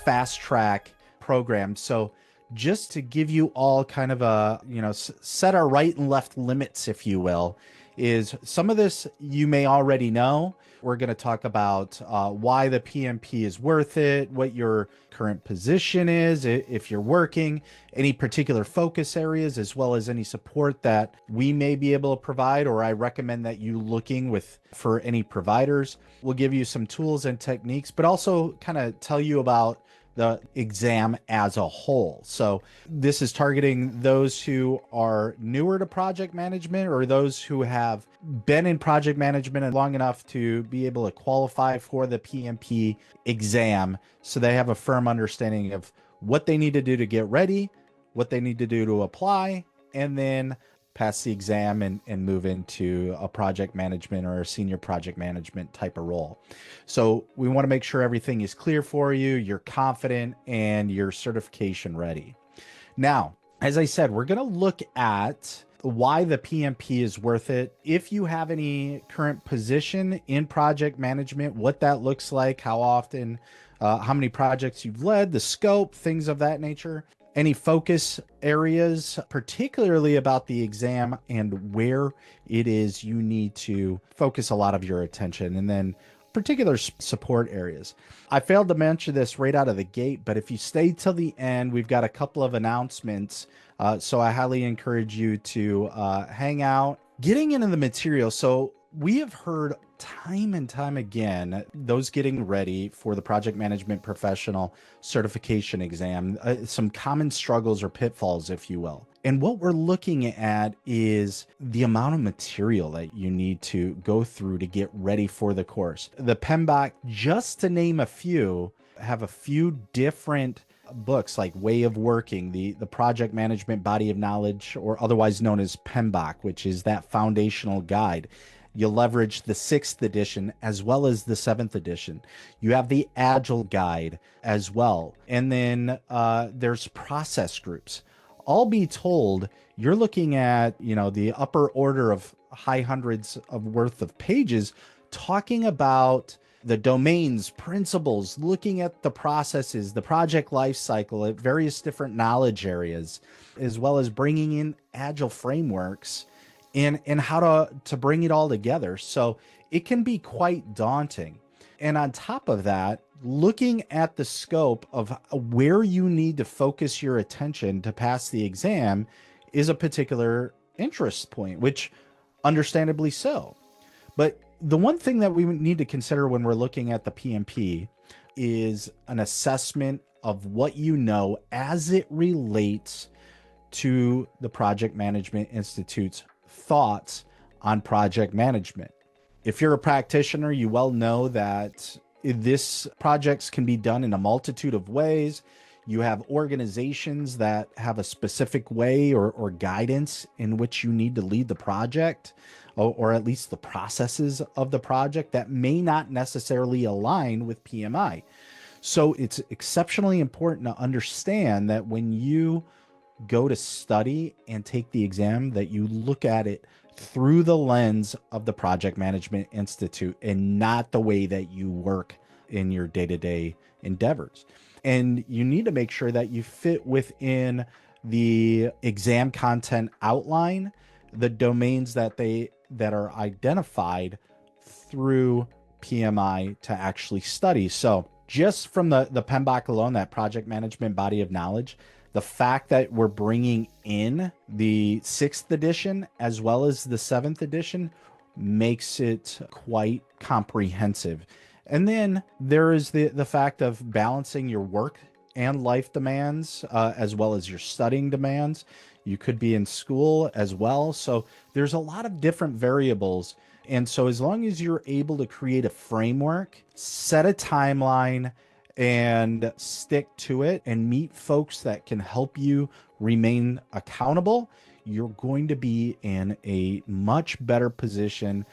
fast track program. So just to give you all kind of a, set our right and left limits, if you will, is some of this you may already know. We're going to talk about why the PMP is worth it, what your current position is, if you're working, any particular focus areas, as well as any support that we may be able to provide, or I recommend that you looking for any providers. We'll give you some tools and techniques, but also kind of tell you about the exam as a whole. So this is targeting those who are newer to project management or those who have been in project management long enough to be able to qualify for the PMP exam, so they have a firm understanding of what they need to do to get ready, what they need to do to apply, and then pass the exam and move into a project management or a senior project management type of role. So we want to make sure everything is clear for you, you're confident, and your certification ready. Now, as I said, we're going to look at why the PMP is worth it. If you have any current position in project management, what that looks like, how often, how many projects you've led, the scope, things of that nature. Any focus areas, particularly about the exam and where it is you need to focus a lot of your attention, and then particular support areas. I failed to mention this right out of the gate, but if you stay till the end, we've got a couple of announcements. So I highly encourage you to hang out. Getting into the material. So we have heard time and time again, those getting ready for the project management professional certification exam, some common struggles or pitfalls, if you will. And what we're looking at is the amount of material that you need to go through to get ready for the course. The PMBOK, just to name a few, have a few different books like Way of Working, the Project Management Body of Knowledge, or otherwise known as PMBOK, which is that foundational guide. You'll leverage the 6th edition as well as the 7th edition. You have the Agile guide as well. And then there's process groups. All be told, you're looking at, the upper order of high hundreds of worth of pages talking about the domains, principles, looking at the processes, the project life cycle at various different knowledge areas, as well as bringing in Agile frameworks and how to bring it all together. So it can be quite daunting. And on top of that, looking at the scope of where you need to focus your attention to pass the exam is a particular interest point, which understandably so. But the one thing that we need to consider when we're looking at the PMP is an assessment of what you know as it relates to the Project Management Institute's thoughts on project management. If you're a practitioner, you well know that this projects can be done in a multitude of ways. You have organizations that have a specific way or guidance in which you need to lead the project, or at least the processes of the project that may not necessarily align with PMI. So it's exceptionally important to understand that when you go to study and take the exam, that you look at it through the lens of the Project Management Institute and not the way that you work in your day-to-day endeavors. And you need to make sure that you fit within the exam content outline, the domains that are identified through PMI to actually study. So just from the PMBOK alone, that project management body of knowledge, the fact that we're bringing in the 6th edition as well as the 7th edition makes it quite comprehensive. And then there is the fact of balancing your work and life demands, as well as your studying demands. You could be in school as well. So there's a lot of different variables. And so as long as you're able to create a framework, set a timeline, and stick to it and meet folks that can help you remain accountable, you're going to be in a much better position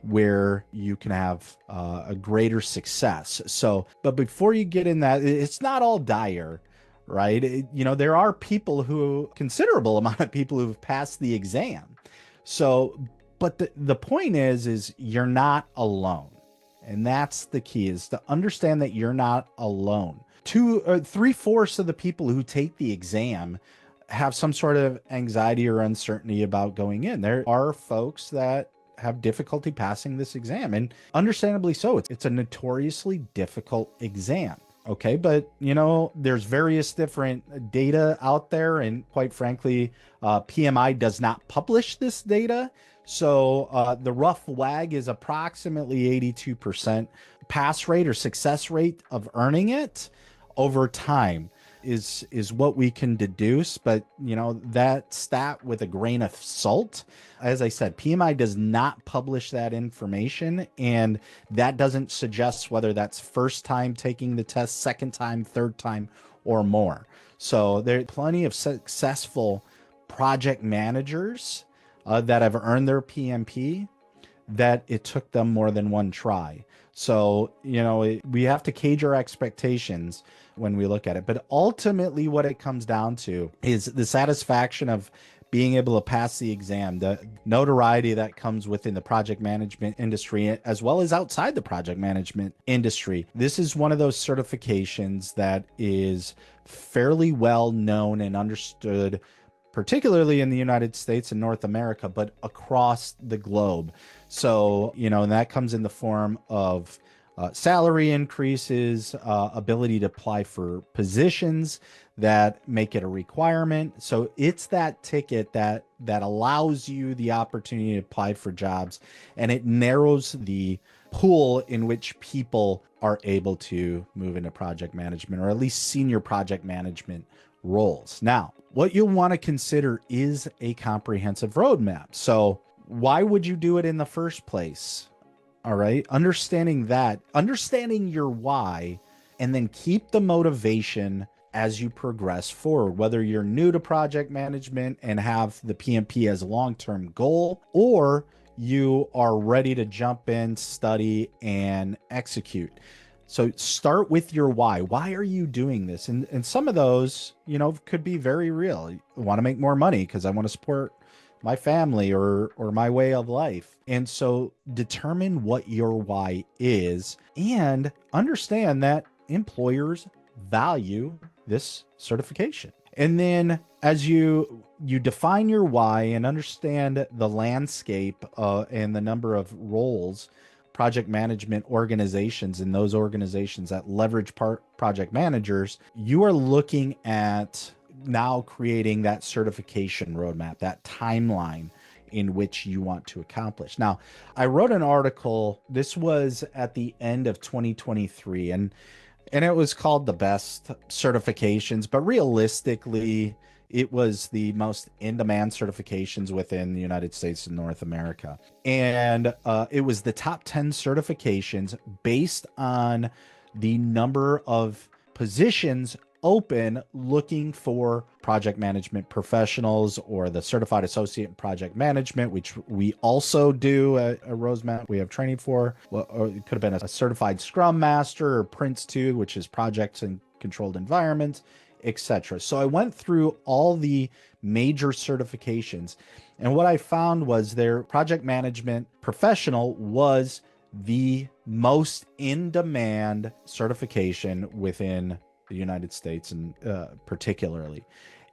where you can have a greater success. So, but before you get in that, it's not all dire, right? There are considerable amount of people who've passed the exam. So, but the point is you're not alone. And that's the key, is to understand that you're not alone. two or three-fourths of the people who take the exam have some sort of anxiety or uncertainty about going in. There are folks that have difficulty passing this exam, and understandably so. It's a notoriously difficult exam. Okay, but there's various different data out there, and quite frankly, PMI does not publish this data. So the rough wag is approximately 82% pass rate or success rate of earning it over time is what we can deduce. But that stat with a grain of salt. As I said, PMI does not publish that information, and that doesn't suggest whether that's first time taking the test, second time, third time, or more. So there are plenty of successful project managers that have earned their PMP that it took them more than one try. So, we have to cage our expectations when we look at it. But ultimately, what it comes down to is the satisfaction of being able to pass the exam, the notoriety that comes within the project management industry, as well as outside the project management industry. This is one of those certifications that is fairly well known and understood, particularly in the United States and North America, but across the globe. So, and that comes in the form of salary increases, ability to apply for positions that make it a requirement. So it's that ticket that allows you the opportunity to apply for jobs, and it narrows the pool in which people are able to move into project management, or at least senior project management roles. Now, what you'll want to consider is a comprehensive roadmap. So why would you do it in the first place? All right. Understanding your why, and then keep the motivation as you progress forward, whether you're new to project management and have the PMP as a long-term goal, or you are ready to jump in, study, and execute. So start with your why. Why are you doing this? And some of those, could be very real. You want to make more money because I want to support my family or my way of life. And so determine what your why is, and understand that employers value this certification. And then as you define your why and understand the landscape and the number of roles, project management organizations, and those organizations that leverage project managers, you are looking at now creating that certification roadmap, that timeline in which you want to accomplish. Now, I wrote an article, this was at the end of 2023, and it was called The Best Certifications, but realistically, it was the most in-demand certifications within the United States and North America. And it was the top 10 certifications based on the number of positions open looking for project management professionals, or the certified associate in project management, which we also do at ROSEMET. We have training for. Well, or it could have been a certified Scrum Master, or Prince 2, which is projects in controlled environments, etc. So I went through all the major certifications, and what I found was their project management professional was the most in-demand certification within the United States, and particularly.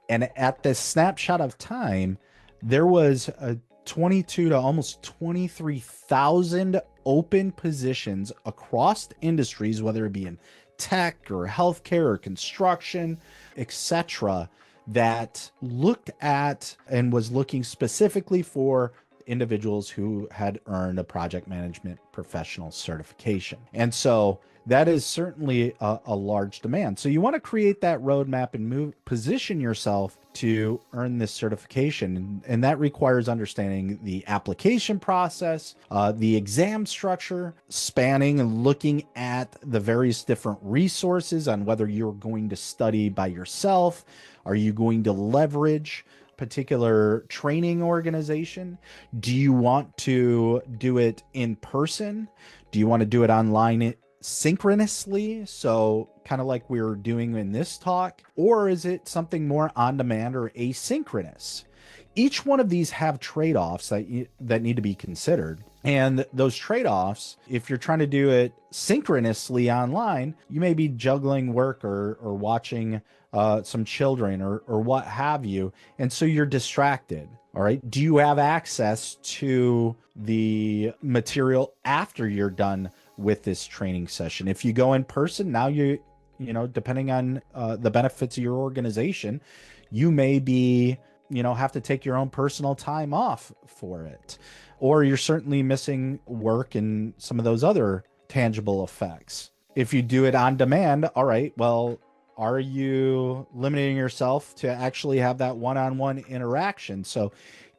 And at this snapshot of time, there was a 22 to almost 23,000 open positions across industries, whether it be in tech or healthcare or construction, etc., that looked at and was looking specifically for individuals who had earned a project management professional certification. And so that is certainly a large demand. So you want to create that roadmap and position yourself to earn this certification. And that requires understanding the application process, the exam structure, spanning and looking at the various different resources on whether you're going to study by yourself. Are you going to leverage particular training organization? Do you want to do it in person? Do you want to do it online synchronously, so kind of like we were doing in this talk? Or is it something more on demand or asynchronous? Each one of these have trade-offs that need to be considered. And those trade-offs, if you're trying to do it synchronously online, you may be juggling work or watching some children or what have you. And so you're distracted. All right. Do you have access to the material after you're done with this training session? If you go in person, now depending on the benefits of your organization, you may be, have to take your own personal time off for it. Or you're certainly missing work and some of those other tangible effects. If you do it on demand, all right, well, are you limiting yourself to actually have that one-on-one interaction? So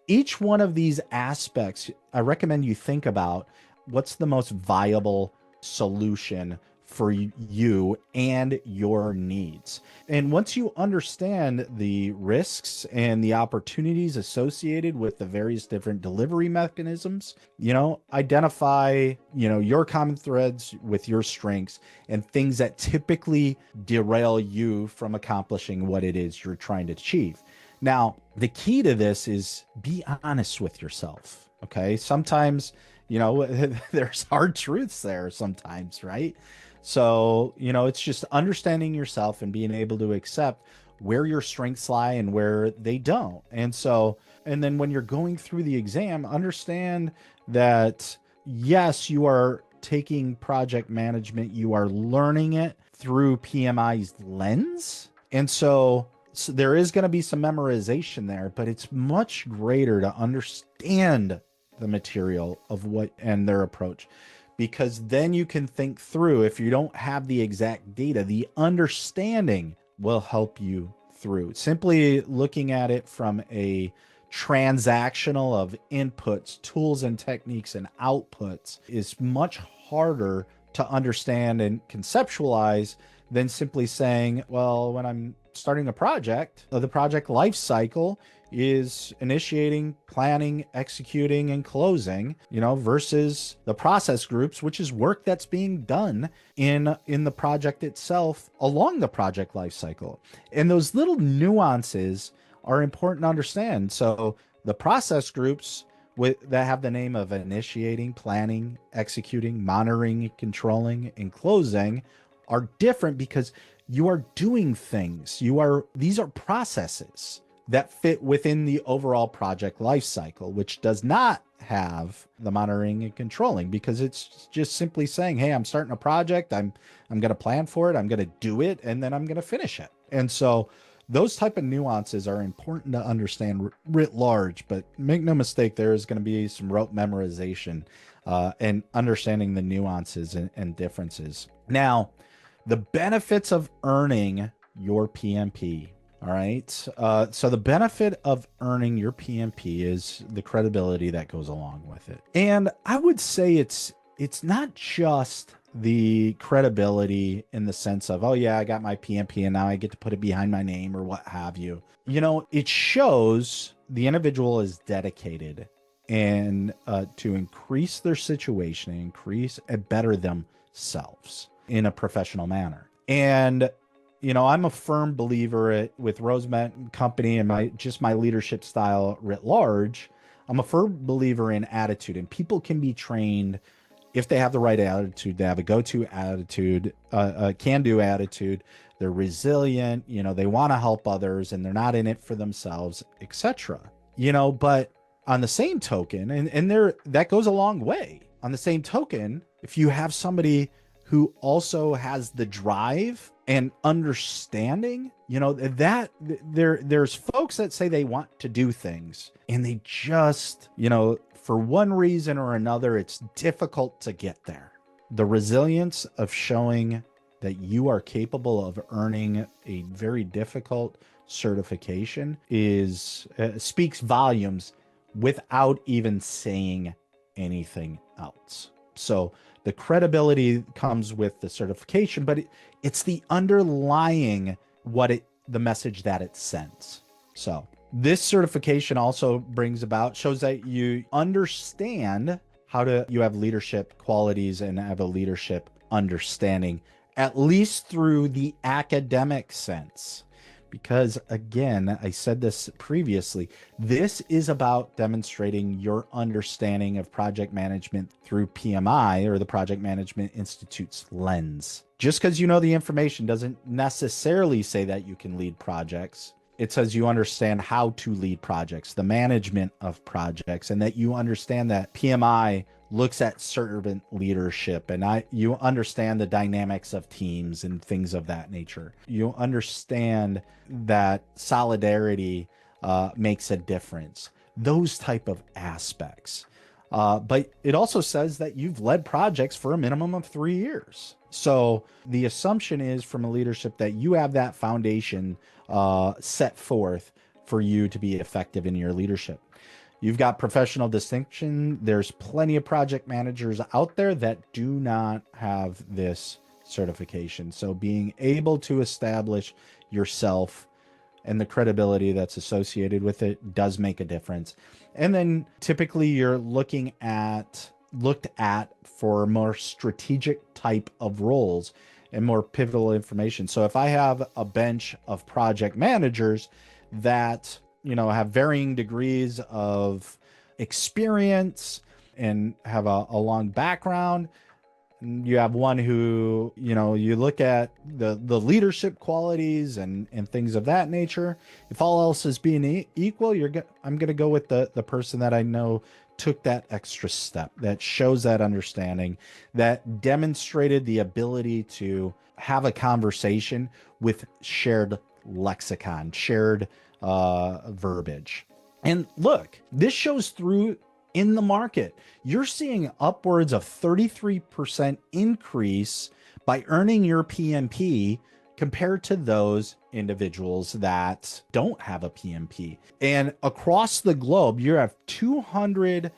each one of these aspects, I recommend you think about what's the most viable solution for you and your needs. And once you understand the risks and the opportunities associated with the various different delivery mechanisms, identify, your common threads with your strengths and things that typically derail you from accomplishing what it is you're trying to achieve. Now, the key to this is be honest with yourself. Okay. Sometimes, there's hard truths there sometimes, right? So, it's just understanding yourself and being able to accept where your strengths lie and where they don't. And then when you're going through the exam, understand that, yes, you are taking project management, you are learning it through PMI's lens. And so there is going to be some memorization there, but it's much greater to understand the material of what and their approach. Because then you can think through, if you don't have the exact data, the understanding will help you through. Simply looking at it from a transactional of inputs, tools and techniques and outputs is much harder to understand and conceptualize than simply saying, well, when I'm starting a project, the project life cycle is initiating, planning, executing, and closing, versus the process groups, which is work that's being done in the project itself along the project life cycle. And those little nuances are important to understand. So the process groups that have the name of initiating, planning, executing, monitoring, controlling, and closing are different because you are doing things. These are processes that fit within the overall project life cycle, which does not have the monitoring and controlling, because it's just simply saying, hey, I'm starting a project. I'm going to plan for it. I'm going to do it, and then I'm going to finish it. And so those type of nuances are important to understand writ large, but make no mistake, there is going to be some rote memorization and understanding the nuances and differences. Now, the benefits of earning your PMP. All right. So the benefit of earning your PMP is the credibility that goes along with it. And I would say it's not just the credibility in the sense of, oh yeah, I got my PMP and now I get to put it behind my name or what have you. It shows the individual is dedicated and to increase their situation, increase and better themselves in a professional manner. And I'm a firm believer with ROSEMET company and my leadership style writ large. I'm a firm believer in attitude, and people can be trained if they have the right attitude. They have a go-to attitude, a can-do attitude. They're resilient, they want to help others and they're not in it for themselves, etc. But on the same token, and that goes a long way. On the same token, if you have somebody who also has the drive and understanding, that there's folks that say they want to do things and they just, for one reason or another, it's difficult to get there. The resilience of showing that you are capable of earning a very difficult certification speaks volumes without even saying anything else. So the credibility comes with the certification, but it's the underlying the message that it sends. So this certification also shows that you understand you have leadership qualities and have a leadership understanding, at least through the academic sense. Because again, I said this previously, this is about demonstrating your understanding of project management through PMI, or the Project Management Institute's lens. Just because you know the information doesn't necessarily say that you can lead projects. It says you understand how to lead projects, the management of projects, and that you understand that PMI looks at servant leadership, and you understand the dynamics of teams and things of that nature. You understand that solidarity makes a difference, those type of aspects. But it also says that you've led projects for a minimum of 3 years. So the assumption is from a leadership that you have that foundation set forth for you to be effective in your leadership. You've got professional distinction. There's plenty of project managers out there that do not have this certification. So being able to establish yourself and the credibility that's associated with it does make a difference. And then typically you're looked at for more strategic type of roles and more pivotal information. So if I have a bench of project managers that have varying degrees of experience and have a long background, you have one who, you look at the leadership qualities and things of that nature. If all else is being equal, I'm going to go with the person that I know took that extra step, that shows that understanding, that demonstrated the ability to have a conversation with shared lexicon, shared verbiage. And look, this shows through in the market. You're seeing upwards of 33% increase by earning your PMP compared to those individuals that don't have a PMP. And across the globe, you have 200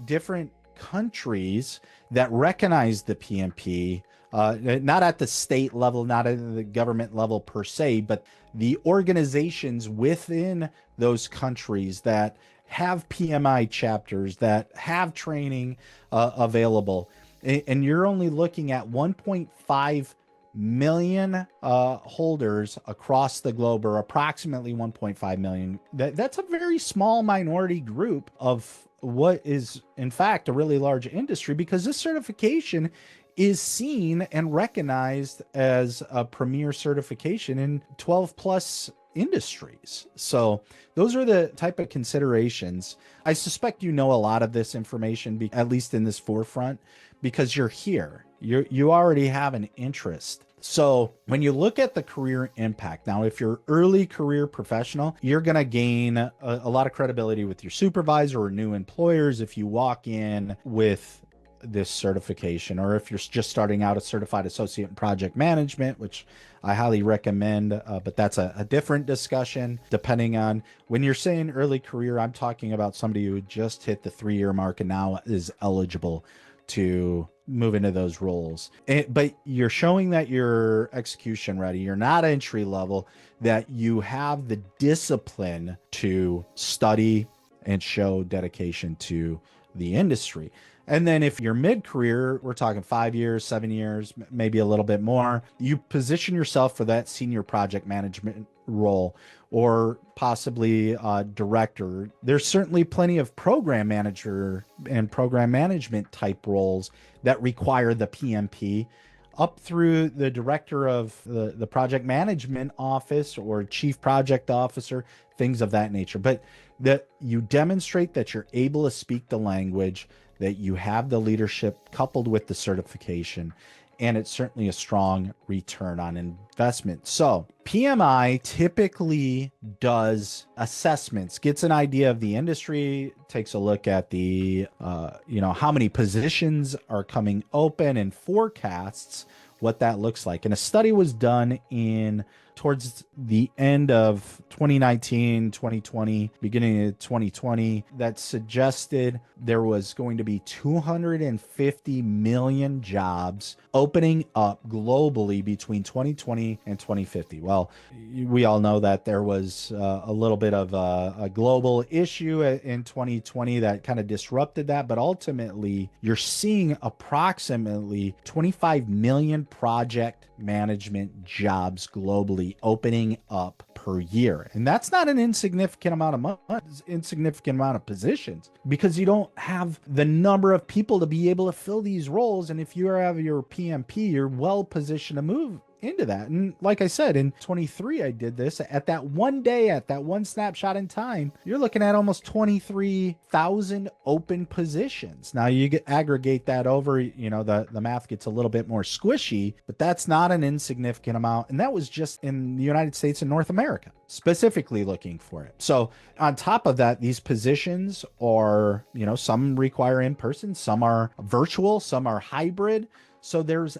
different countries that recognize the PMP, not at the state level, not at the government level per se, but the organizations within those countries that have PMI chapters, that have training available. And you're only looking at 1.5 million holders across the globe, or approximately 1.5 million. That's a very small minority group of what is, in fact, a really large industry, because this certification is seen and recognized as a premier certification in 12 plus industries. So those are the type of considerations. I suspect a lot of this information, at least in this forefront, because you're here. You already have an interest. So when you look at the career impact, now, if you're early career professional, you're going to gain a lot of credibility with your supervisor or new employers if you walk in with this certification, or if you're just starting out a certified associate in project management, which I highly recommend, but that's a different discussion. Depending on when you're saying early career, I'm talking about somebody who just hit the 3-year mark and now is eligible to move into those roles. But you're showing that you're execution ready. You're not entry level, that you have the discipline to study and show dedication to the industry. And then if you're mid-career, we're talking 5 years, 7 years, maybe a little bit more, you position yourself for that senior project management role, or possibly director. There's certainly plenty of program manager and program management type roles that require the PMP, up through the director of the project management office or chief project officer, things of that nature. But that you demonstrate that you're able to speak the language, that you have the leadership coupled with the certification, and it's certainly a strong return on investment. So PMI typically does assessments, gets an idea of the industry, takes a look at the, how many positions are coming open, and forecasts what that looks like. And a study was done towards the end of 2019, 2020, beginning of 2020, that suggested there was going to be 250 million jobs opening up globally between 2020 and 2050. Well, we all know that there was a little bit of a global issue in 2020 that kind of disrupted that, but ultimately you're seeing approximately 25 million project management jobs globally opening up per year. And that's not an insignificant amount of money, insignificant amount of positions, because you don't have the number of people to be able to fill these roles. And if you have your PMP, you're well positioned to move into that. And like I said, in 23, I did this at that one day, at that one snapshot in time, you're looking at almost 23,000 open positions. Now you aggregate that over, the math gets a little bit more squishy, but that's not an insignificant amount. And that was just in the United States and North America, specifically looking for it. So on top of that, these positions are, some require in person, some are virtual, some are hybrid. So there's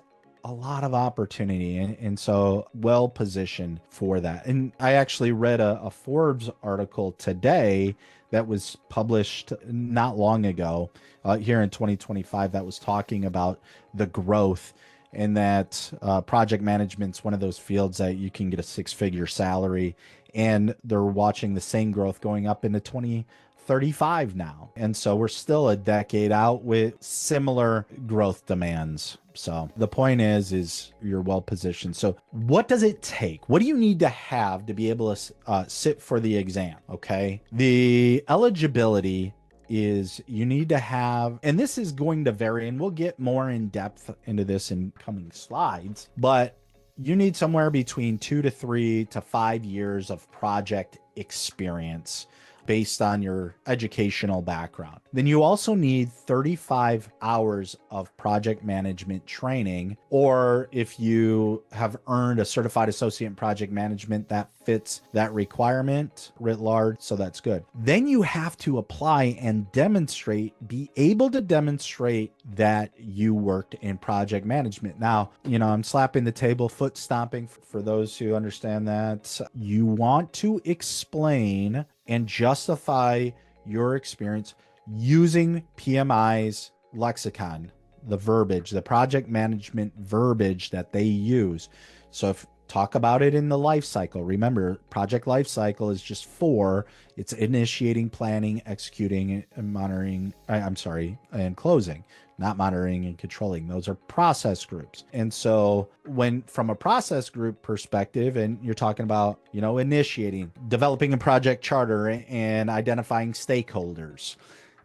a lot of opportunity, and so well positioned for that. And I actually read a Forbes article today that was published not long ago, here in 2025, that was talking about the growth, and that project management's one of those fields that you can get a six-figure salary, and they're watching the same growth going up into 2035 now. And so we're still a decade out with similar growth demands. So the point is you're well positioned. So what does it take? What do you need to have to be able to sit for the exam? Okay. The eligibility is you need to have, and this is going to vary, and we'll get more in depth into this in coming slides, but you need somewhere between 2 to 3 to 5 years of project experience based on your educational background. Then you also need 35 hours of project management training, or if you have earned a certified associate in project management, that fits that requirement writ large, so that's good. Then you have to apply and be able to demonstrate that you worked in project management. Now, I'm slapping the table, foot stomping for those who understand that. You want to explain and justify your experience using PMI's lexicon, the verbiage, the project management verbiage that they use. So if talk about it in the life cycle. Remember, project life cycle is just 4. It's initiating, planning, executing, and monitoring. And closing. Not monitoring and controlling. Those are process groups. And so when from a process group perspective, and you're talking about, initiating, developing a project charter and identifying stakeholders.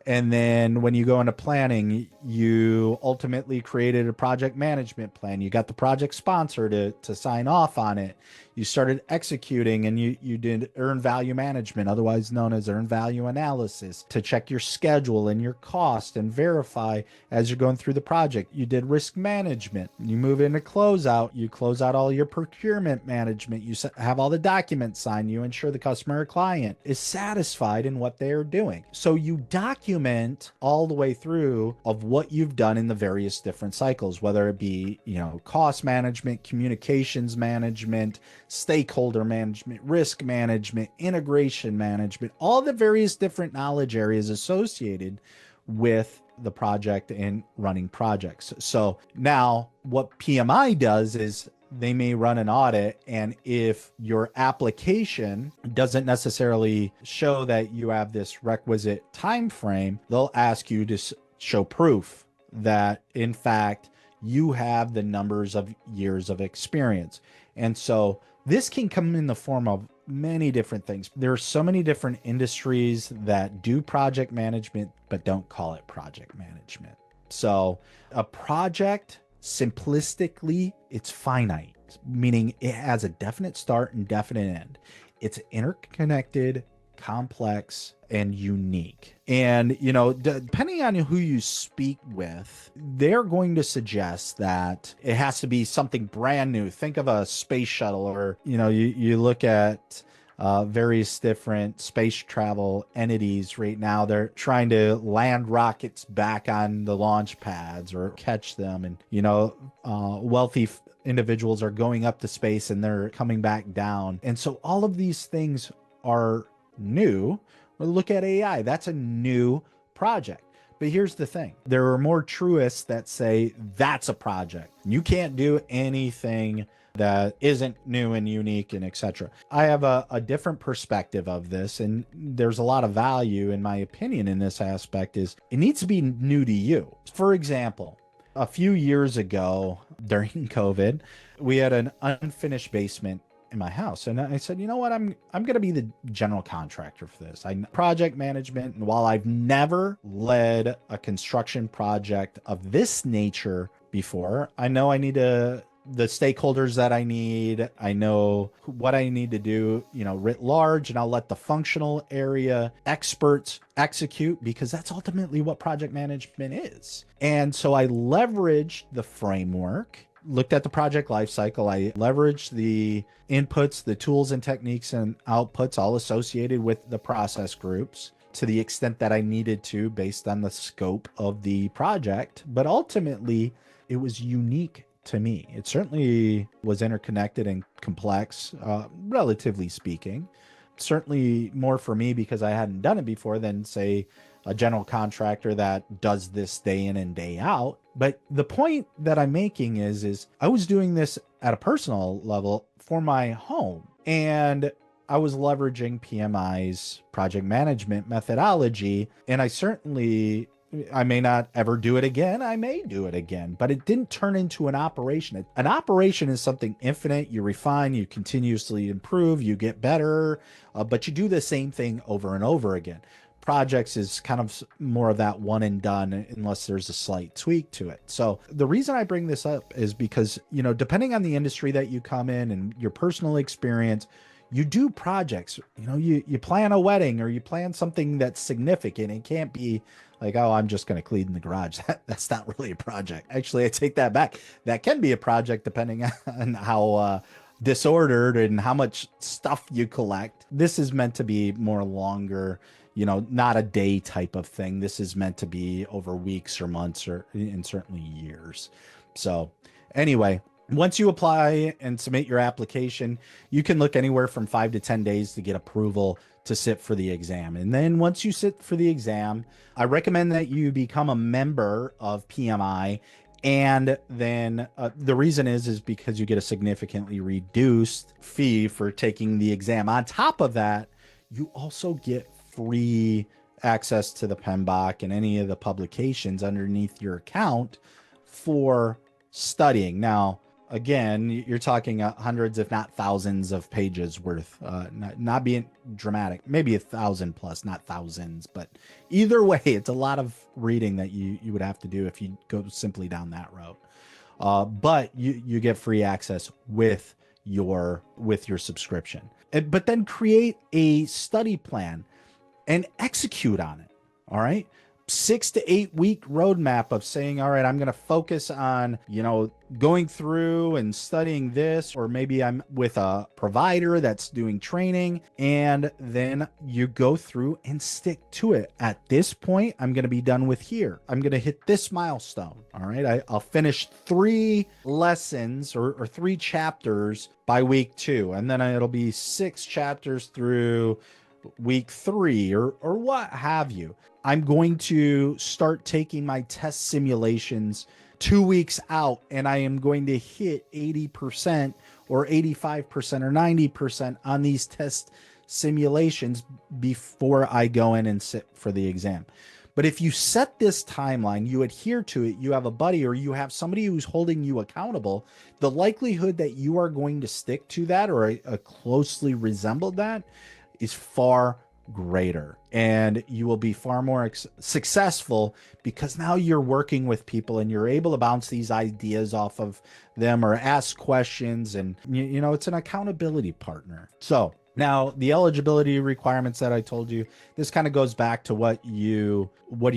And then when you go into planning, you ultimately created a project management plan. You got the project sponsor to sign off on it. You started executing, and you did earned value management, otherwise known as earned value analysis, to check your schedule and your cost and verify as you're going through the project. You did risk management. You move into closeout. You close out all your procurement management. You have all the documents signed. You ensure the customer or client is satisfied in what they're doing. So you document all the way through of what you've done in the various different cycles, whether it be, cost management, communications management, stakeholder management, risk management, integration management, all the various different knowledge areas associated with the project and running projects. So now what PMI does is they may run an audit, and if your application doesn't necessarily show that you have this requisite time frame, they'll ask you to show proof that in fact you have the numbers of years of experience. And so this can come in the form of many different things. There are so many different industries that do project management but don't call it project management. So a project, simplistically, it's finite, meaning it has a definite start and definite end. It's interconnected, complex, and unique. And, depending on who you speak with, they're going to suggest that it has to be something brand new. Think of a space shuttle, or, you look at various different space travel entities right now. They're trying to land rockets back on the launch pads or catch them. And, wealthy individuals are going up to space and they're coming back down. And so all of these things are new. Well, look at AI. That's a new project. But here's the thing. There are more truists that say that's a project. You can't do anything that isn't new and unique and etc. I have a different perspective of this, and there's a lot of value, in my opinion, in this aspect. Is it needs to be new to you. For example, a few years ago during COVID, we had an unfinished basement in my house. And I said, you know what, I'm going to be the general contractor for this. I project management, and while I've never led a construction project of this nature before, I know I need the stakeholders that I need. I know what I need to do, writ large, and I'll let the functional area experts execute, because that's ultimately what project management is. And so I leveraged the framework, looked at the project lifecycle. I leveraged the inputs, the tools and techniques and outputs, all associated with the process groups, to the extent that I needed to based on the scope of the project. But ultimately, it was unique to me. It certainly was interconnected and complex, relatively speaking. Certainly more for me because I hadn't done it before than, say, a general contractor that does this day in and day out. But the point that I'm making is I was doing this at a personal level for my home, and I was leveraging PMI's project management methodology. And I may not ever do it again. I may do it again, but it didn't turn into an operation. An operation is something infinite. You refine, you continuously improve, you get better, but you do the same thing over and over again. Projects is kind of more of that one and done, unless there's a slight tweak to it. So the reason I bring this up is because, depending on the industry that you come in and your personal experience, you do projects, you plan a wedding or you plan something that's significant. It can't be like, oh, I'm just going to clean the garage. That's not really a project. Actually, I take that back. That can be a project depending on how disordered and how much stuff you collect. This is meant to be more longer, not a day type of thing. This is meant to be over weeks or months, or and certainly years. So anyway, once you apply and submit your application, you can look anywhere from 5 to 10 days to get approval to sit for the exam. And then once you sit for the exam, I recommend that you become a member of PMI. And then the reason is because you get a significantly reduced fee for taking the exam. On top of that, you also get free access to the PMBOK and any of the publications underneath your account for studying. Now, again, you're talking hundreds, if not thousands of pages worth, not being dramatic, maybe 1,000 plus, not thousands, but either way, it's a lot of reading that you would have to do if you go simply down that road. But you get free access with your subscription. But then create a study plan and execute on it. All right. 6 to 8 week roadmap of saying, all right, I'm going to focus on, going through and studying this, or maybe I'm with a provider that's doing training, and then you go through and stick to it. At this point, I'm going to be done with here. I'm going to hit this milestone. All right. I'll finish 3 lessons or 3 chapters by week 2. And then it'll be 6 chapters through week 3 or what have you. I'm going to start taking my test simulations 2 weeks out, and I am going to hit 80% or 85% or 90% on these test simulations before I go in and sit for the exam. But if you set this timeline, you adhere to it, you have a buddy or you have somebody who's holding you accountable, the likelihood that you are going to stick to that or closely resemble that is far greater, and you will be far more successful, because now you're working with people and you're able to bounce these ideas off of them or ask questions, and it's an accountability partner. So now the eligibility requirements that I told you, this kind of goes back to what do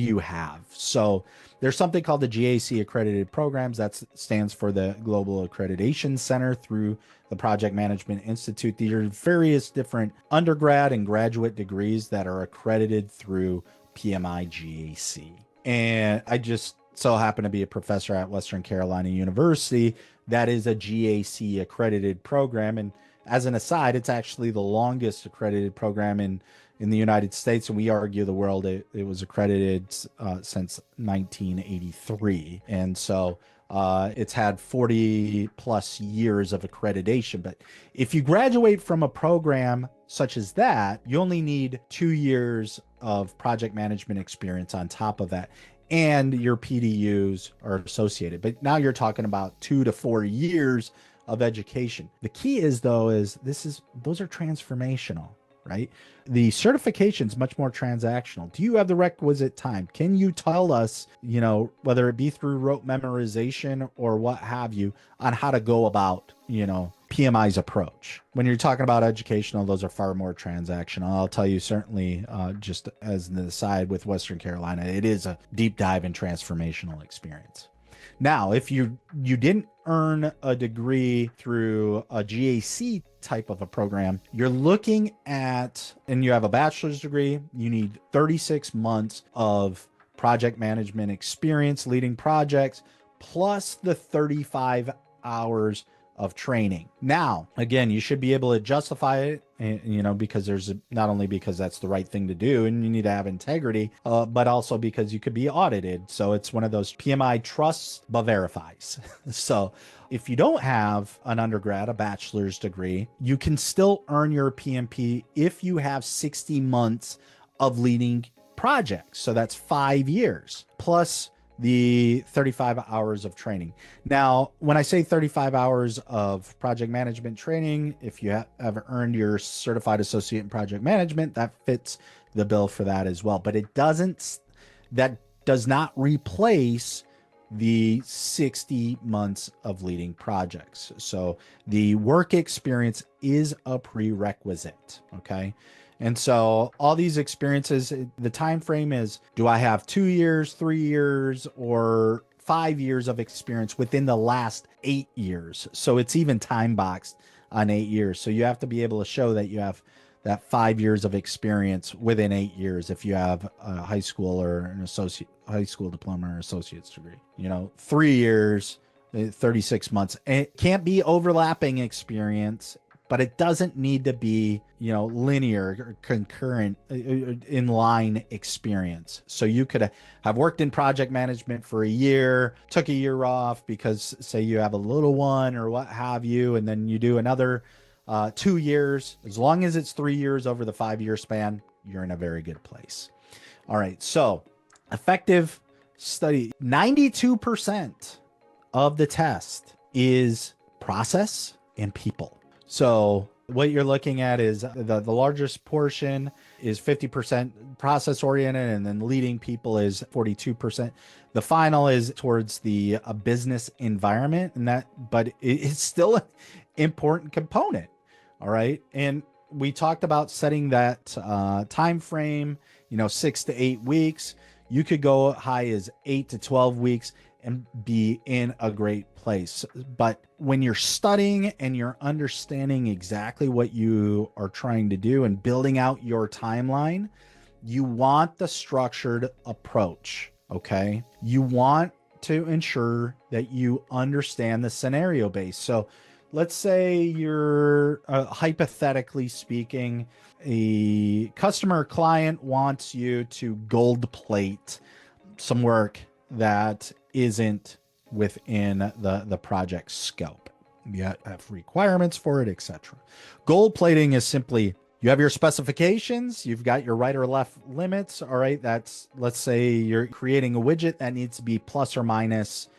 you have. So there's something called the GAC-accredited programs. That stands for the Global Accreditation Center through the Project Management Institute. These are various different undergrad and graduate degrees that are accredited through PMI GAC. And I just so happen to be a professor at Western Carolina University. That is a GAC accredited program. And as an aside, it's actually the longest accredited program in the United States, and we argue the world. It was accredited since 1983, and so it's had 40 plus years of accreditation. But if you graduate from a program such as that, you only need 2 years of project management experience on top of that, and your PDUs are associated. But now you're talking about 2 to 4 years of education. The key is though, those are transformational, right? The certification's much more transactional. Do you have the requisite time? Can you tell us, whether it be through rote memorization or what have you, on how to go about, PMI's approach? When you're talking about educational, those are far more transactional. I'll tell you, certainly, just as an aside, with Western Carolina, it is a deep dive and transformational experience. Now, if you didn't earn a degree through a GAC type of a program, you're looking at, and you have a bachelor's degree, you need 36 months of project management experience leading projects, plus the 35 hours of training. Now, again, you should be able to justify it, because not only because that's the right thing to do and you need to have integrity, but also because you could be audited. So it's one of those PMI trusts but verifies. So if you don't have an undergrad, a bachelor's degree, you can still earn your PMP if you have 60 months of leading projects. So that's 5 years plus the 35 hours of training. Now, when I say 35 hours of project management training, if you have earned your certified associate in project management, that fits the bill for that as well. But that does not replace the 60 months of leading projects. So the work experience is a prerequisite, okay? And so all these experiences, the time frame is, do I have 2 years, 3 years, or 5 years of experience within the last 8 years? So it's even time boxed on 8 years. So you have to be able to show that you have that 5 years of experience within 8 years if you have a high school or an high school diploma or associate's degree. 3 years, 36 months. And it can't be overlapping experience, but it doesn't need to be, linear or concurrent in-line experience. So you could have worked in project management for a year, took a year off because, say, you have a little one or what have you, and then you do another 2 years. As long as it's 3 years over the 5-year span, you're in a very good place. All right, so effective study. 92% of the test is process and people. So what you're looking at is the largest portion is 50% process oriented, and then leading people is 42%. The final is towards the business environment, but it's still an important component. All right. And we talked about setting that time frame, 6 to 8 weeks. You could go high as 8 to 12 weeks and be in a great place. But when you're studying and you're understanding exactly what you are trying to do and building out your timeline, you want the structured approach, okay? You want to ensure that you understand the scenario base. So let's say you're, hypothetically speaking, a customer client wants you to gold plate some work that isn't within the project scope. You have requirements for it, etc. Gold plating is simply, you have your specifications, you've got your right or left limits. All right, let's say you're creating a widget that needs to be plus or minus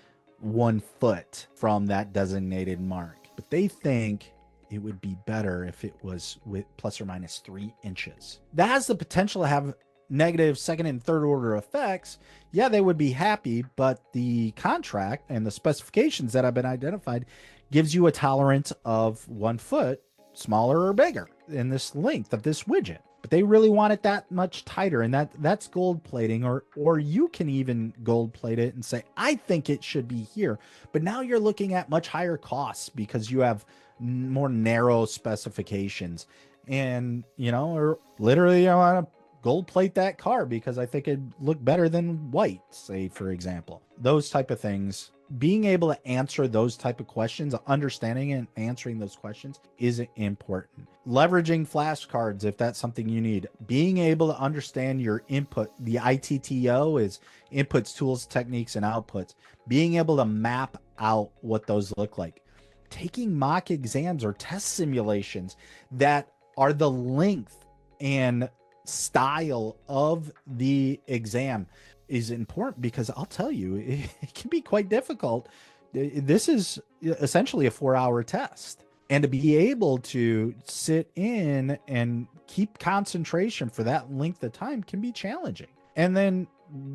1 foot from that designated mark. But they think it would be better if it was with plus or minus 3 inches. That has the potential to have negative second and third order effects. Yeah, they would be happy, but the contract and the specifications that have been identified gives you a tolerance of 1 foot smaller or bigger in this length of this widget. But they really want it that much tighter, and that's gold plating, or you can even gold plate it and say, I think it should be here. But now you're looking at much higher costs because you have more narrow specifications. And, or literally I want to gold plate that car because I think it'd look better than white, say, for example. Those type of things. Being able to answer those type of questions, understanding and answering those questions is important. Leveraging flashcards, if that's something you need. Being able to understand your input. The ITTO is inputs, tools, techniques, and outputs. Being able to map out what those look like. Taking mock exams or test simulations that are the length and style of the exam is important, because I'll tell you, it can be quite difficult This is essentially a 4-hour test. And to be able to sit in and keep concentration for that length of time can be challenging. And then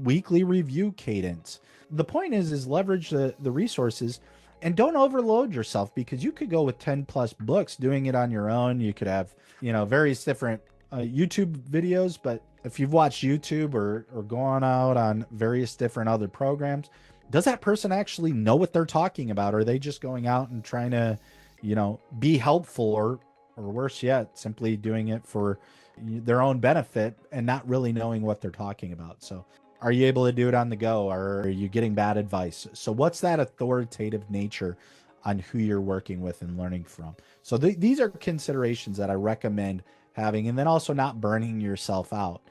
weekly review cadence. The point is leverage the resources and don't overload yourself, because you could go with 10 plus books doing it on your own. You could have, various different YouTube videos, but if you've watched YouTube or gone out on various different other programs, does that person actually know what they're talking about? Or are they just going out and trying to, be helpful, or worse yet, simply doing it for their own benefit and not really knowing what they're talking about? So are you able to do it on the go, or are you getting bad advice? So what's that authoritative nature on who you're working with and learning from? So these are considerations that I recommend having, and then also not burning yourself out.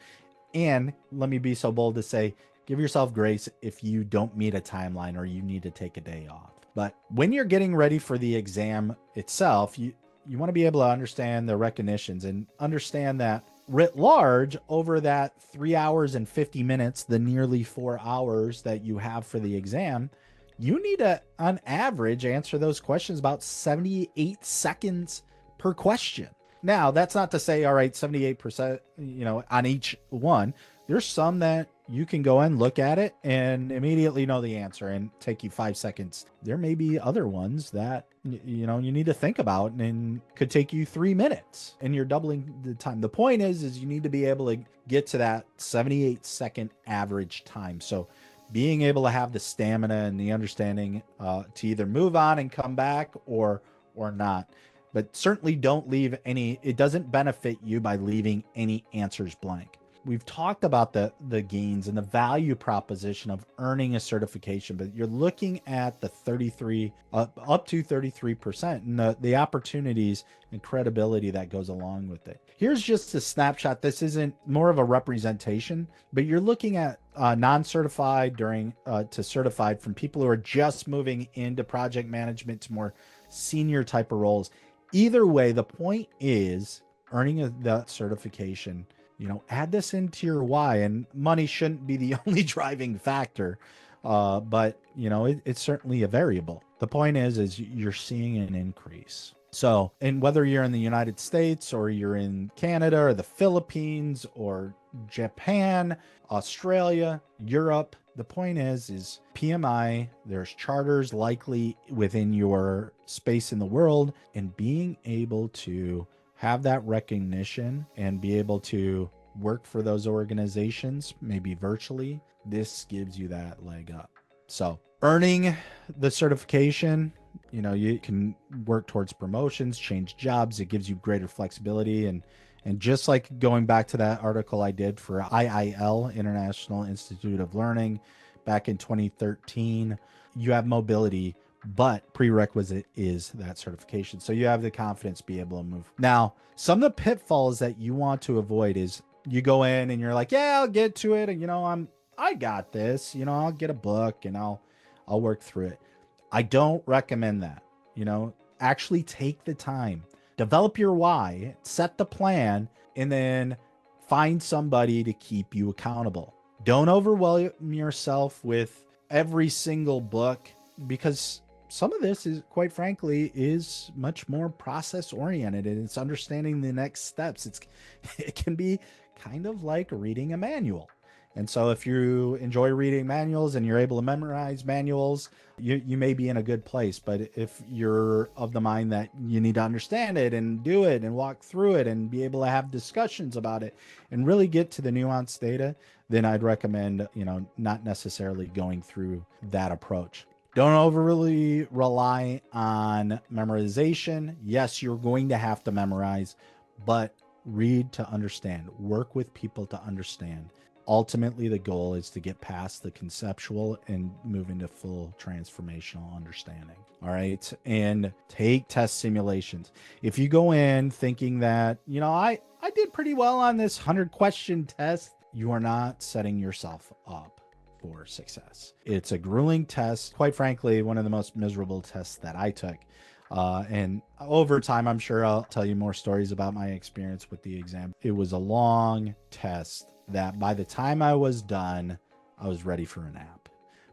And let me be so bold to say, give yourself grace if you don't meet a timeline or you need to take a day off. But when you're getting ready for the exam itself, you want to be able to understand the recognitions and understand that writ large over that 3 hours and 50 minutes, the nearly 4 hours that you have for the exam, you need to, on average, answer those questions about 78 seconds per question. Now, that's not to say, all right, 78%, on each one. There's some that you can go and look at it and immediately know the answer and take you 5 seconds. There may be other ones that, you need to think about and could take you 3 minutes, and you're doubling the time. The point is you need to be able to get to that 78-second average time. So being able to have the stamina and the understanding to either move on and come back or not. But certainly don't leave any, it doesn't benefit you by leaving any answers blank. We've talked about the gains and the value proposition of earning a certification, but you're looking at the 33 up to 33% and the opportunities and credibility that goes along with it. Here's just a snapshot. This isn't more of a representation, but you're looking at non-certified to certified, from people who are just moving into project management to more senior type of roles. Either way, the point is earning that certification. Add this into your why, and money shouldn't be the only driving factor, but it's certainly a variable. The point is you're seeing an increase. So, and whether you're in the United States or you're in Canada or the Philippines or Japan, Australia, Europe, the point is PMI, there's charters likely within your space in the world, and being able to have that recognition and be able to work for those organizations, maybe virtually, this gives you that leg up. So earning the certification, you can work towards promotions, change jobs. It gives you greater flexibility. And just like going back to that article I did for IIL, International Institute of Learning, back in 2013, you have mobility, but prerequisite is that certification. So you have the confidence to be able to move. Now, some of the pitfalls that you want to avoid is you go in and you're like, yeah, I'll get to it. And, I got this, I'll get a book and I'll work through it. I don't recommend that. Actually take the time, develop your why, set the plan, and then find somebody to keep you accountable. Don't overwhelm yourself with every single book, because some of this is, quite frankly, is much more process oriented, and it's understanding the next steps. It can be kind of like reading a manual. And so if you enjoy reading manuals and you're able to memorize manuals, you may be in a good place. But if you're of the mind that you need to understand it and do it and walk through it and be able to have discussions about it and really get to the nuanced data, then I'd recommend, not necessarily going through that approach. Don't overly rely on memorization. Yes, you're going to have to memorize, but read to understand. Work with people to understand. Ultimately, the goal is to get past the conceptual and move into full transformational understanding. All right. And take test simulations. If you go in thinking that, I did pretty well on this 100-question test, you are not setting yourself up for success. It's a grueling test. Quite frankly, one of the most miserable tests that I took. And over time, I'm sure I'll tell you more stories about my experience with the exam. It was a long test that by the time I was done, I was ready for a nap.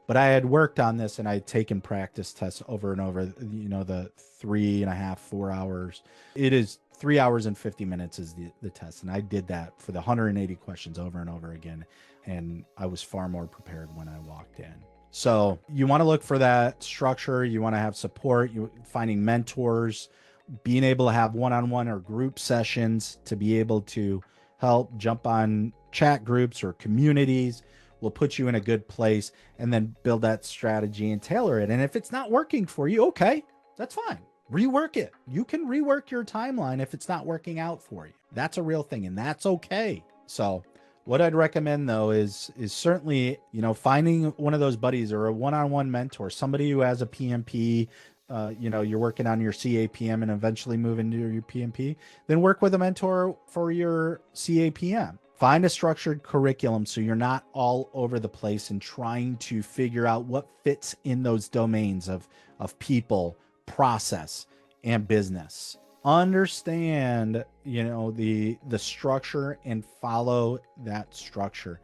but I had worked on this and I had taken practice tests over and over, the 3.5, 4 hours. It is 3 hours and 50 minutes is the test. And I did that for the 180 questions over and over again. And I was far more prepared when I walked in. So you want to look for that structure. You want to have support, you finding mentors, being able to have one-on-one or group sessions to be able to help jump on chat groups or communities will put you in a good place, and then build that strategy and tailor it. And if it's not working for you, okay, that's fine. Rework it. You can rework your timeline if it's not working out for you. That's a real thing, and that's okay. So what I'd recommend though is certainly, finding one of those buddies or a one-on-one mentor, somebody who has a PMP, you're working on your CAPM and eventually move into your PMP, then work with a mentor for your CAPM. Find a structured curriculum so you're not all over the place and trying to figure out what fits in those domains of people, process, and business. Understand, the structure and follow that structure.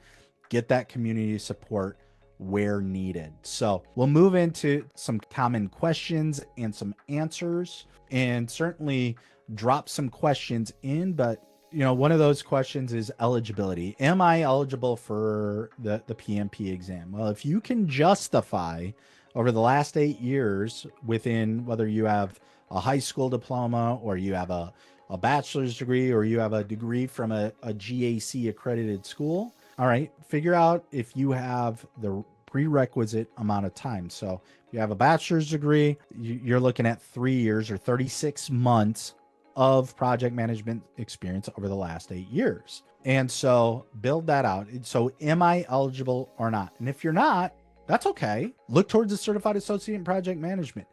Get that community support where needed. So we'll move into some common questions and some answers, and certainly drop some questions in, but one of those questions is eligibility. Am I eligible for the PMP exam? Well, if you can justify over the last 8 years within whether you have a high school diploma or you have a bachelor's degree or you have a degree from a GAC-accredited school, all right, figure out if you have the prerequisite amount of time. So if you have a bachelor's degree, you're looking at 3 years or 36 months of project management experience over the last 8 years. And so build that out. So am I eligible or not? And if you're not, that's okay. Look towards a certified associate in project management.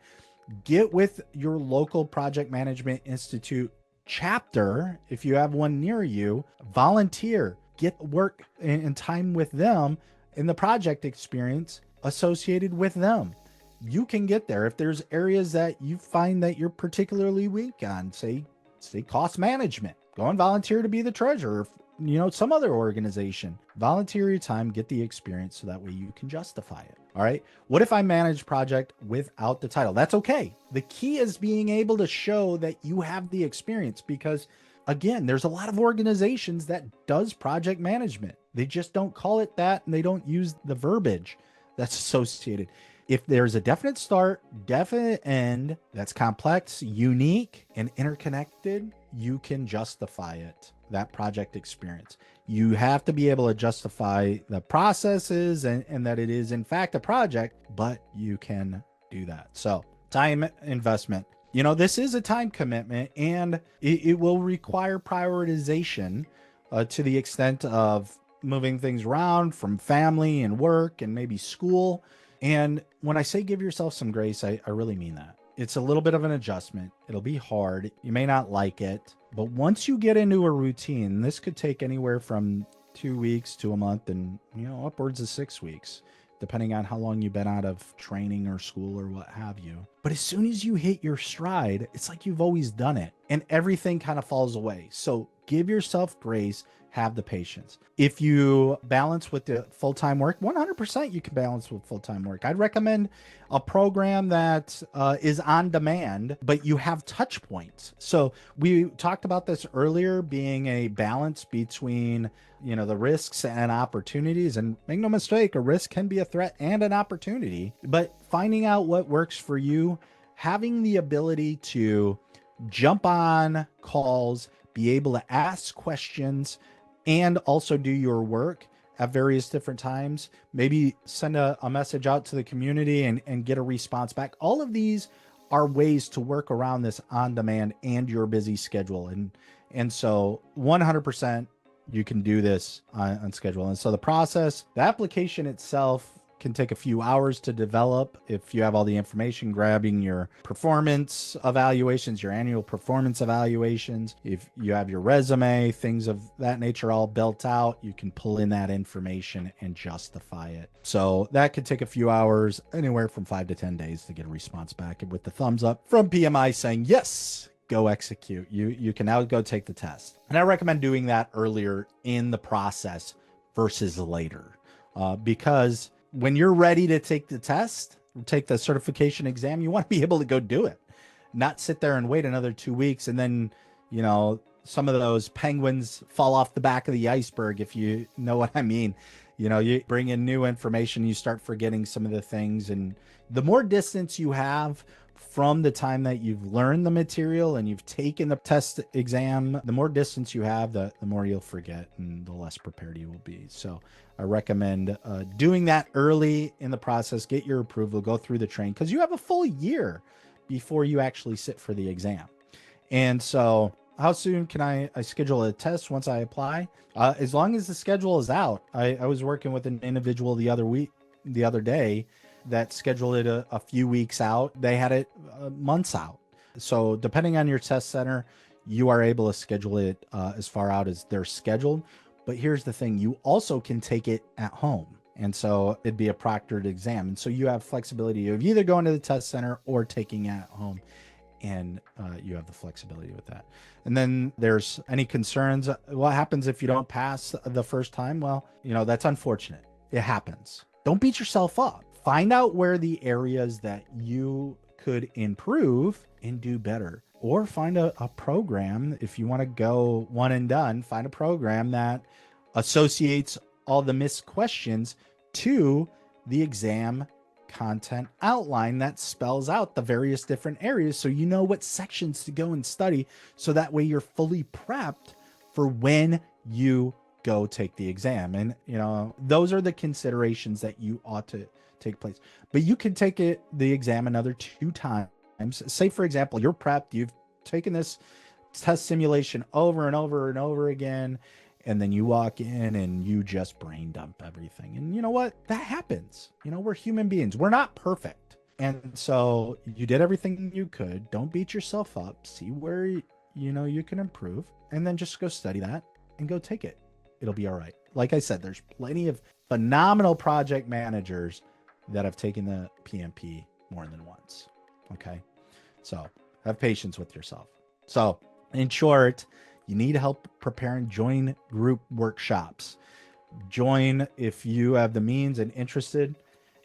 Get with your local project management institute chapter. If you have one near you, volunteer, get work and time with them in the project experience associated with them. You can get there. If there's areas that you find that you're particularly weak on, say cost management, go and volunteer to be the treasurer, some other organization. Volunteer your time, get the experience so that way you can justify it. All right. What if I manage project without the title? That's okay. The key is being able to show that you have the experience, because again, there's a lot of organizations that does project management. They just don't call it that, and they don't use the verbiage that's associated. If there's a definite start, definite end that's complex, unique, and interconnected, you can justify it, that project experience. You have to be able to justify the processes and that it is in fact a project, but you can do that. So time investment. This is a time commitment, and it will require prioritization to the extent of moving things around from family and work and maybe school. And when I say give yourself some grace, I really mean that. It's a little bit of an adjustment. It'll be hard. You may not like it, but once you get into a routine, this could take anywhere from 2 weeks to a month and, upwards of 6 weeks, depending on how long you've been out of training or school or what have you. But as soon as you hit your stride, it's like you've always done it and everything kind of falls away. So give yourself grace, have the patience. If you balance with the full-time work, 100% you can balance with full-time work. I'd recommend a program that is on demand, but you have touch points. So we talked about this earlier, being a balance between, the risks and opportunities. And make no mistake, a risk can be a threat and an opportunity, but finding out what works for you, having the ability to jump on calls, be able to ask questions, and also do your work at various different times. Maybe send a message out to the community and get a response back. All of these are ways to work around this on demand and your busy schedule. And so 100% you can do this on schedule. And so the application itself can take a few hours to develop if you have all the information, grabbing your performance evaluations, your annual performance evaluations. If you have your resume, things of that nature all built out, you can pull in that information and justify it. So that could take a few hours, anywhere from 5 to 10 days to get a response back with the thumbs up from PMI saying, yes, go execute. You can now go take the test. And I recommend doing that earlier in the process versus later, because when you're ready to take the test, take the certification exam, you want to be able to go do it, not sit there and wait another 2 weeks. And then, some of those penguins fall off the back of the iceberg, if you know what I mean. You bring in new information, you start forgetting some of the things. And the more distance you have from the time that you've learned the material and you've taken the test exam, the more distance you have, the more you'll forget and the less prepared you will be. So I recommend doing that early in the process, get your approval, go through the training, because you have a full year before you actually sit for the exam. And so how soon can I schedule a test once I apply? As long as the schedule is out. I was working with an individual the other day that scheduled it a few weeks out. They had it months out. So depending on your test center, you are able to schedule it as far out as they're scheduled. But here's the thing, you also can take it at home. And so it'd be a proctored exam. And so you have flexibility of either going to the test center or taking it at home. And you have the flexibility with that. And then there's any concerns. What happens if you don't pass the first time? Well, that's unfortunate. It happens. Don't beat yourself up. Find out where the areas that you could improve and do better. Or find a program, if you want to go one and done, find a program that associates all the missed questions to the exam content outline that spells out the various different areas, so you know what sections to go and study, so that way you're fully prepped for when you go take the exam. And those are the considerations that you ought to take place. But you can take the exam another 2 times. Say, for example, you're prepped, you've taken this test simulation over and over and over again, and then you walk in and you just brain dump everything. And you know what? That happens. We're human beings. We're not perfect. And so you did everything you could. Don't beat yourself up. See where you can improve, and then just go study that and go take it. It'll be all right. Like I said, there's plenty of phenomenal project managers that have taken the PMP more than once. Okay. So have patience with yourself. So in short, you need help preparing, join group workshops. Join, if you have the means and interested,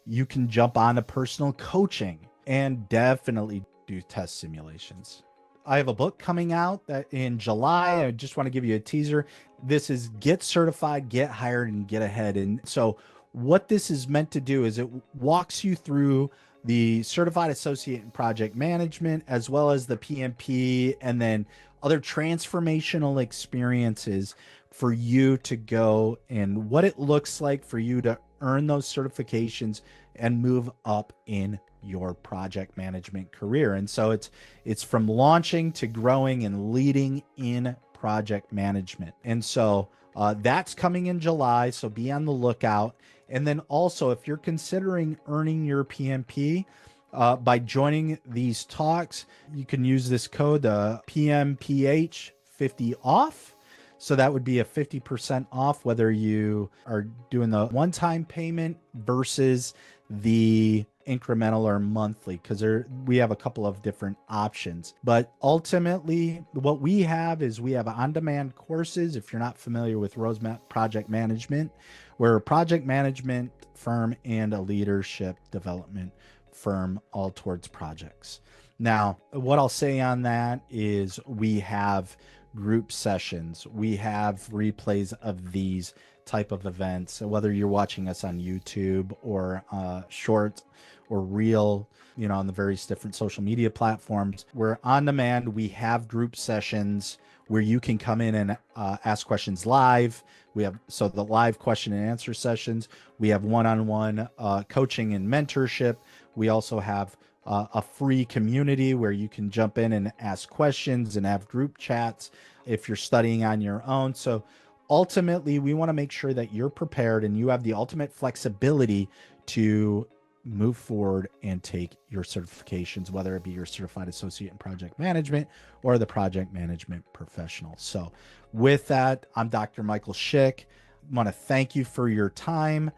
you can jump on to personal coaching and definitely do test simulations. I have a book coming out that in July. I just want to give you a teaser. This is Get Certified, Get Hired, and Get Ahead. And so what this is meant to do is it walks you through the Certified Associate in Project Management, as well as the PMP, and then other transformational experiences for you to go, and what it looks like for you to earn those certifications and move up in your project management career. And so it's from launching to growing and leading in project management. And so that's coming in July. So be on the lookout. And then also, if you're considering earning your PMP by joining these talks, you can use this code, PMPH50 off. So that would be a 50% off, whether you are doing the one-time payment versus the incremental or monthly, because we have a couple of different options. But ultimately, what we have is we have on-demand courses. If you're not familiar with ROSEMET Project Management, we're a project management firm and a leadership development firm, all towards projects. Now, what I'll say on that is we have group sessions. We have replays of these type of events. So whether you're watching us on YouTube or short or reel, on the various different social media platforms, we're on demand. We have group sessions where you can come in and ask questions live. We have the live question and answer sessions. We have one-on-one coaching and mentorship. We also have a free community where you can jump in and ask questions and have group chats if you're studying on your own. So ultimately, we want to make sure that you're prepared and you have the ultimate flexibility to move forward and take your certifications, whether it be your Certified Associate in Project Management or the Project Management Professional. So with that, I'm Dr. Michael Shick. I want to thank you for your time.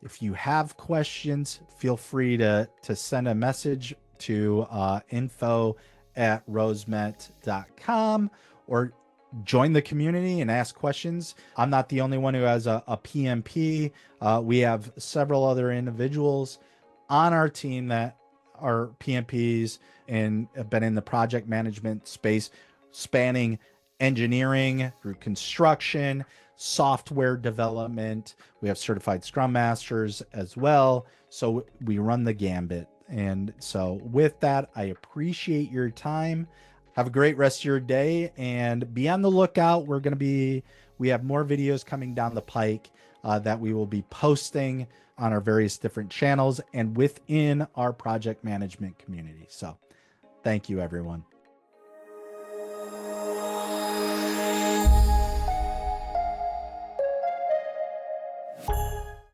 If you have questions, feel free to send a message to info@rosemet.com, or join the community and ask questions. I'm not the only one who has a PMP. We have several other individuals on our team that are PMPs and have been in the project management space, spanning engineering through construction, software development. We have certified Scrum Masters as well. So we run the gambit. And so with that, I appreciate your time. Have a great rest of your day and be on the lookout. We have more videos coming down the pike that we will be posting on our various different channels and within our project management community. So thank you, everyone.